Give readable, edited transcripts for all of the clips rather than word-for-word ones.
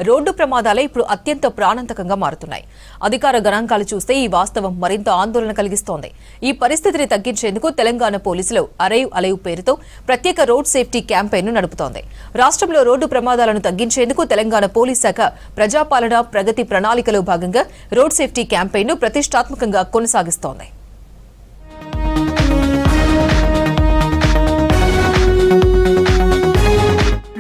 Road ప్రమాదాలే ఇప్పుడు అత్యంత ప్రాణాంతకంగా మారుతున్నాయి. అధికార గణాంకాలు చూస్తే ఈ వాస్తవం మరింత ఆందోళన కలిగిస్తోంది. ఈ పరిస్థితిని తగ్గించేందుకు తెలంగాణ పోలీసులు అరైవ్ అలైవ్ పేరుతో ప్రత్యేక రోడ్ సేఫ్టీ క్యాంపెయిన్ ను నడుపుతోంది. రాష్ట్రంలో రోడ్డు ప్రమాదాలను తగ్గించేందుకు తెలంగాణ పోలీస్ శాఖ ప్రజాపాలన ప్రగతి ప్రణాళికలో భాగంగా రోడ్ సేఫ్టీ క్యాంపెయిన్ ను ప్రతిష్టాత్మకంగా కొనసాగిస్తోంది.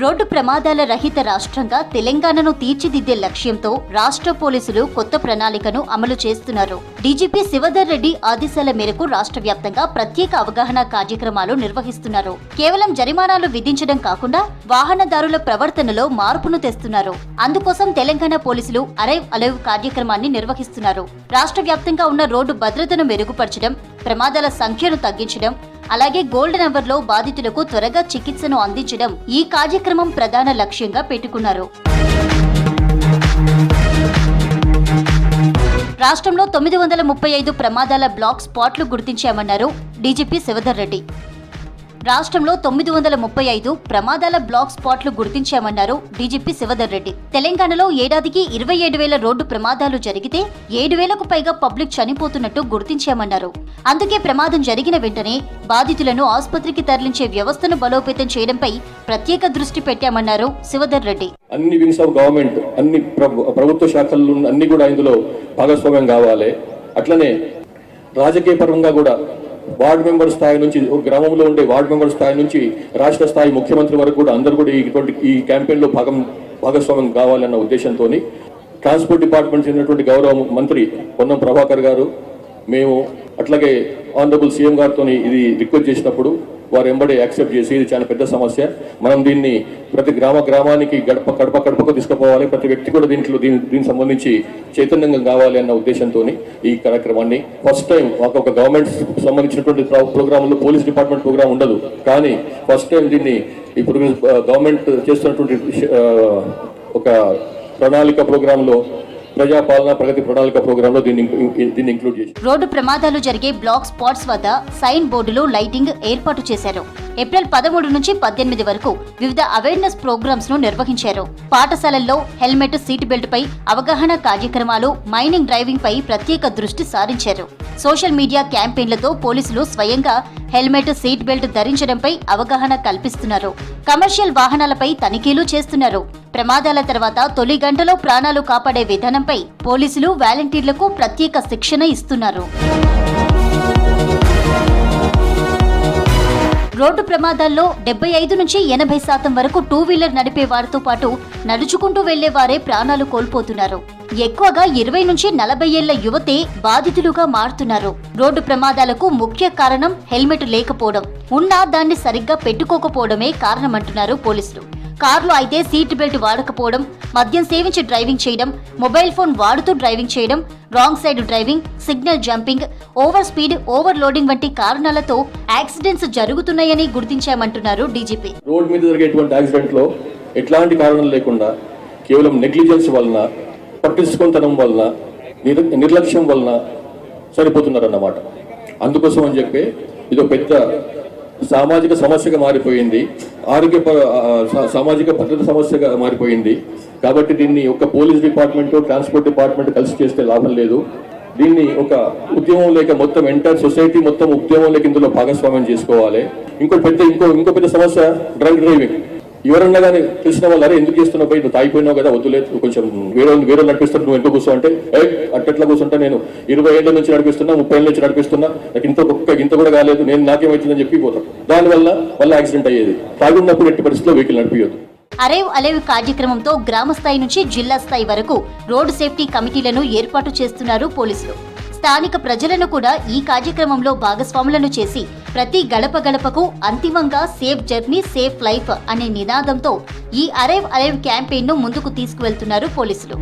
రోడ్డు ప్రమాదాల రహిత రాష్ట్రంగా తెలంగాణను తీర్చిదిద్దే లక్ష్యంతో రాష్ట్ర పోలీసులు కొత్త ప్రణాళికను అమలు చేస్తున్నారు. డీజీపీ శివధర్ రెడ్డి ఆదేశాల మేరకు రాష్ట్ర వ్యాప్తంగా ప్రత్యేక అవగాహన కార్యక్రమాలు నిర్వహిస్తున్నారు. కేవలం జరిమానాలు విధించడం కాకుండా వాహనదారుల ప్రవర్తనలో మార్పును తెస్తున్నారు. అందుకోసం తెలంగాణ పోలీసులు అరైవ్ అలైవ్ కార్యక్రమాన్ని నిర్వహిస్తున్నారు. రాష్ట్ర వ్యాప్తంగా ఉన్న రోడ్డు భద్రతను మెరుగుపరచడం, ప్రమాదాల సంఖ్యను తగ్గించడం, అలాగే గోల్డెన్ అవర్లో బాధితులకు త్వరగా చికిత్సను అందించడం ఈ కార్యక్రమం ప్రధాన లక్ష్యంగా పెట్టుకున్నారు. రాష్ట్రంలో 935 ప్రమాదాల బ్లాక్ స్పాట్లు గుర్తించామన్నారు డీజీపీ శివధర్ రెడ్డి. రాష్ట్రంలో 935 ప్రమాదాల బ్లాక్ స్పాట్లు గుర్తించామన్నారు డీజీపీ శివధర్ రెడ్డి. తెలంగాణలో ఏడాదికి 27,000 రోడ్డు ప్రమాదాలు జరిగితే 7,000కు పైగా పబ్లిక్ చనిపోతున్నట్టు గుర్తించామన్నారు. అందుకే ప్రమాదం జరిగిన వెంటనే బాధితులను ఆసుపత్రికి తరలించే వ్యవస్థను బలోపేతం చేయడంపై ప్రత్యేక దృష్టి పెట్టామన్నారు శివధర్ రెడ్డి. అన్ని వింగ్స్ ఆఫ్ గవర్నమెంట్, అన్ని ప్రభుత్వ శాఖలు అన్ని కూడా ఇందులో భాగస్వామ్యం కావాలి. అట్లనే రాజకీయ పరంగా కూడా వార్డు మెంబర్ స్థాయి నుంచి, గ్రామంలో ఉండే వార్డు మెంబర్ స్థాయి నుంచి రాష్ట్ర స్థాయి ముఖ్యమంత్రి వరకు కూడా అందరూ కూడా ఈ క్యాంపెయిన్లో భాగస్వామ్యం కావాలన్న ఉద్దేశంతో ట్రాన్స్పోర్ట్ డిపార్ట్మెంట్ చెందినటువంటి గౌరవ మంత్రి పొన్నం ప్రభాకర్ గారు, మేము అట్లాగే ఆనరబుల్ సీఎం గారితో ఇది రిక్వెస్ట్ చేసినప్పుడు వారు ఎంబడే యాక్సెప్ట్ చేసి ఇది చాలా పెద్ద సమస్య, మనం దీన్ని ప్రతి గ్రామానికి గడపకు తీసుకుపోవాలి, ప్రతి వ్యక్తి కూడా దీనికి సంబంధించి చైతన్యంగా కావాలి అన్న ఉద్దేశంతో ఈ కార్యక్రమాన్ని ఫస్ట్ టైం ఒక గవర్నమెంట్ సంబంధించినటువంటి ప్రోగ్రాంలో పోలీస్ డిపార్ట్మెంట్ ప్రోగ్రాం ఉండదు, కానీ ఫస్ట్ టైం దీన్ని ఇప్పుడు గవర్నమెంట్ చేస్తున్నటువంటి ఒక ప్రణాళిక ప్రోగ్రాంలో ప్రజాపాలన ప్రగతి ప్రణాళిక ప్రోగ్రాంలో దీన్ని ఇంక్లూడ్ చేసి రోడ్డు ప్రమాదాలు జరిగే బ్లాక్ స్పాట్స్ వద్ద సైన్ బోర్డులు, లైటింగ్ ఏర్పాటు చేశారు. ఏప్రిల్ 13 నుంచి 18 వరకు వివిధ అవేర్నెస్ ప్రోగ్రామ్స్ ను నిర్వహించారు. పాఠశాలల్లో హెల్మెట్, సీట్ బెల్ట్ పై అవగాహన కార్యక్రమాలు, మైనింగ్ డ్రైవింగ్ పై ప్రత్యేక దృష్టి సారించారు. సోషల్ మీడియా క్యాంపెయిన్లతో పోలీసులు స్వయంగా హెల్మెట్, సీట్ బెల్ట్ ధరించడంపై అవగాహన కల్పిస్తున్నారు. కమర్షియల్ వాహనాలపై తనిఖీలు చేస్తున్నారు. ప్రమాదాల తర్వాత తొలి గంటలో ప్రాణాలు కాపాడే విధానంపై పోలీసులు వాలంటీర్లకు ప్రత్యేక శిక్షణ ఇస్తున్నారు. రోడ్డు ప్రమాదాల్లో 75 నుంచి 80% వరకు 2 వీలర్ నడిపే వారితో పాటు నడుచుకుంటూ వెళ్లే వారే ప్రాణాలు కోల్పోతున్నారు. ఎక్కువగా 20 నుంచి 40 ఏళ్ల యువతే బాధితులుగా మారుతున్నారు. రోడ్డు ప్రమాదాలకు ముఖ్య కారణం హెల్మెట్ లేకపోవడం, ఉన్నా దాన్ని సరిగ్గా పెట్టుకోకపోవడమే కారణమంటున్నారు పోలీసులు. కార్లు అయితే సీట్ బెల్ట్ వాడకపోవడం, మద్యం సేవించి డ్రైవింగ్ చేయడం, మొబైల్ ఫోన్ వాడుతూ డ్రైవింగ్ చేయడం, wrong side driving, signal jumping, over speed, over loading వంటి కారణాలతో యాక్సిడెంట్స్ జరుగుతున్నాయని గుర్తించామంటున్నారు డీజీపీ. రోడ్ మీద జరిగేటువంటి యాక్సిడెంట్ లో ఎట్లాంటి కారణం లేకుండా కేవలం నెగ్లిజెన్స్ వలన, పట్టించుకోతనం వలన, నిర్లక్ష్యం వలన సరిపోతున్నారన్నమాట. అందుకోసం అని చెప్పి ఇది పెద్ద సామాజిక సమస్యగా మారిపోయింది, సామాజిక భద్రత సమస్యగా మారిపోయింది. కాబట్టి దీన్ని ఒక పోలీస్ డిపార్ట్మెంట్, ట్రాన్స్పోర్ట్ డిపార్ట్మెంట్ కలిసి చేస్తే లాభం లేదు. దీన్ని ఒక ఉద్యమం లేక మొత్తం ఎంటైర్ సొసైటీ మొత్తం ఉద్యమం లేక ఇందులో భాగస్వామ్యం చేసుకోవాలి. ఇంకో పెద్ద సమస్య డ్రైవింగ్. ఎవరన్నా కానీ తెలిసిన వాళ్ళు, అరే ఎందుకు చేస్తున్నావు పోయి, నువ్వు తాగిపోయినావు కదా, వద్దులేదు, కొంచెం వేరే నడిపిస్తారు, నువ్వు ఎందుకు కూర్చో అంటే అట్లా కూర్చుంటా, నేను 20 ఏళ్ల నుంచి నడిపిస్తున్నా, 30 ఏళ్ళ నుంచి నడిపిస్తున్నా, నాకు ఇంత కూడా కాలేదు, నేను నాకేమవుతుందని చెప్పి పోతాను. దానివల్ల మళ్ళీ యాక్సిడెంట్ అయ్యేది. తాగున్నప్పుడు ఎట్టి పరిస్థితిలో వెహికల్ నడిపియొద్దు. అరైవ్ అలైవ్ కార్యక్రమంతో గ్రామ స్థాయి నుంచి జిల్లా స్థాయి వరకు రోడ్ సేఫ్టీ కమిటీలను ఏర్పాటు చేస్తున్నారు పోలీసులు. స్థానిక ప్రజలను కూడా ఈ కార్యక్రమంలో భాగస్వాములను చేసి ప్రతి గడపకు అంతిమంగా సేఫ్ జర్నీ, సేఫ్ లైఫ్ అనే నినాదంతో ఈ అరైవ్ అలైవ్ క్యాంపెయిన్ ను ముందుకు తీసుకువెళ్తున్నారు పోలీసులు.